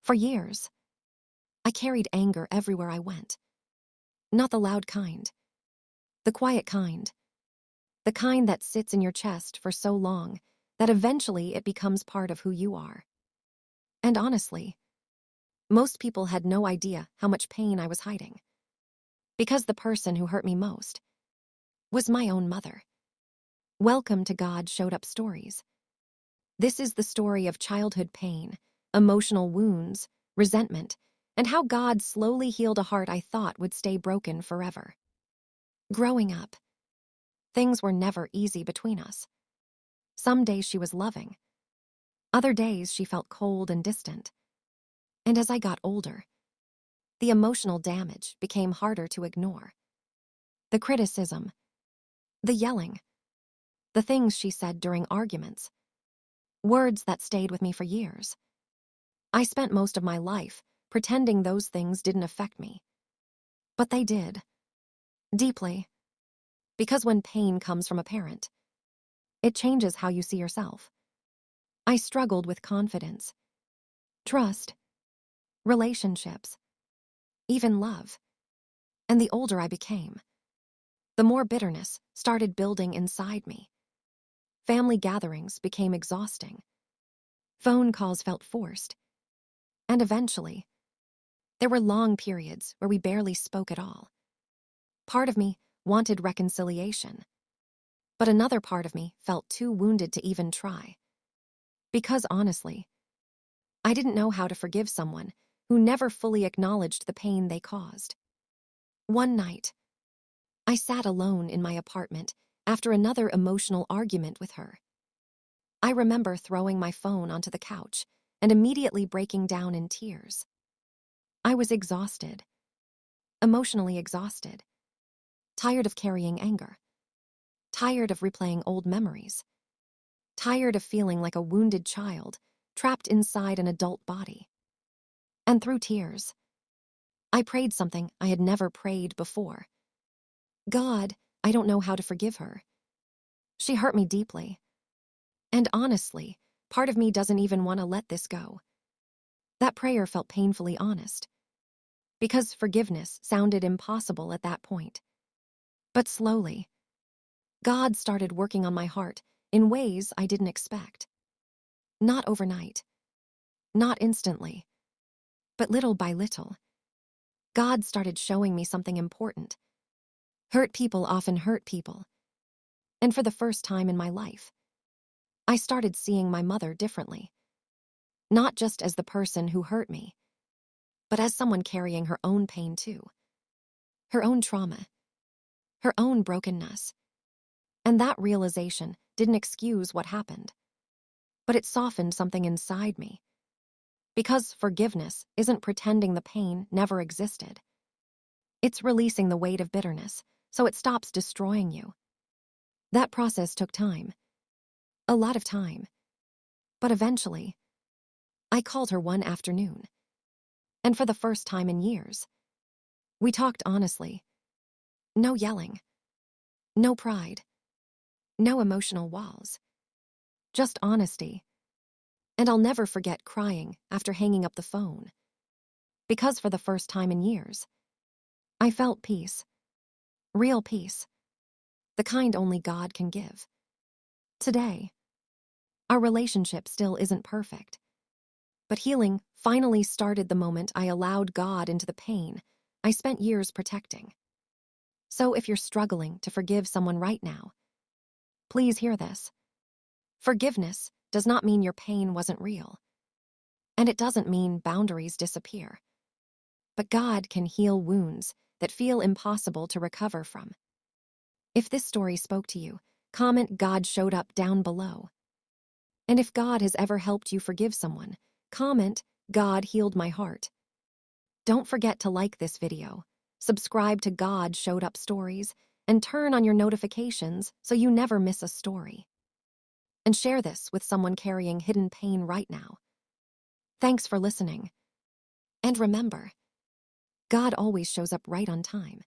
For years, I carried anger everywhere I went. Not the loud kind, the quiet kind. The kind that sits in your chest for so long that eventually it becomes part of who you are. And honestly, most people had no idea how much pain I was hiding. Because the person who hurt me most was my own mother. Welcome to God Showed Up Stories. This is the story of childhood pain, emotional wounds, resentment, and how God slowly healed a heart I thought would stay broken forever. Growing up, things were never easy between us. Some days she was loving. Other days she felt cold and distant. And as I got older, the emotional damage became harder to ignore. The criticism, the yelling, the things she said during arguments, words that stayed with me for years. I spent most of my life pretending those things didn't affect me. But they did. Deeply. Because when pain comes from a parent, it changes how you see yourself. I struggled with confidence, trust, relationships, even love. And the older I became, the more bitterness started building inside me. Family gatherings became exhausting. Phone calls felt forced. And eventually, there were long periods where we barely spoke at all. Part of me wanted reconciliation, but another part of me felt too wounded to even try. Because honestly, I didn't know how to forgive someone who never fully acknowledged the pain they caused. One night, I sat alone in my apartment after another emotional argument with her. I remember throwing my phone onto the couch and immediately breaking down in tears. I was exhausted, emotionally exhausted, tired of carrying anger, tired of replaying old memories, tired of feeling like a wounded child trapped inside an adult body. And through tears, I prayed something I had never prayed before. God, I don't know how to forgive her. She hurt me deeply. And honestly, part of me doesn't even want to let this go. That prayer felt painfully honest, because forgiveness sounded impossible at that point. But slowly, God started working on my heart in ways I didn't expect. Not overnight, not instantly, but little by little, God started showing me something important. Hurt people often hurt people. And for the first time in my life, I started seeing my mother differently. Not just as the person who hurt me, but as someone carrying her own pain too. Her own trauma, her own brokenness. And that realization didn't excuse what happened, but it softened something inside me. Because forgiveness isn't pretending the pain never existed. It's releasing the weight of bitterness so it stops destroying you. That process took time. A lot of time. But eventually, I called her one afternoon. And for the first time in years, we talked honestly. No yelling. No pride. No emotional walls. Just honesty. And I'll never forget crying after hanging up the phone. Because for the first time in years, I felt peace. Real peace. The kind only God can give. Today, our relationship still isn't perfect. But healing finally started the moment I allowed God into the pain I spent years protecting. So if you're struggling to forgive someone right now, please hear this. Forgiveness does not mean your pain wasn't real. And it doesn't mean boundaries disappear. But God can heal wounds that feel impossible to recover from. If this story spoke to you, comment God showed up down below. And if God has ever helped you forgive someone, comment God healed my heart. Don't forget to like this video, subscribe to God Showed Up Stories, and turn on your notifications so you never miss a story. And share this with someone carrying hidden pain right now. Thanks for listening. And remember, God always shows up right on time.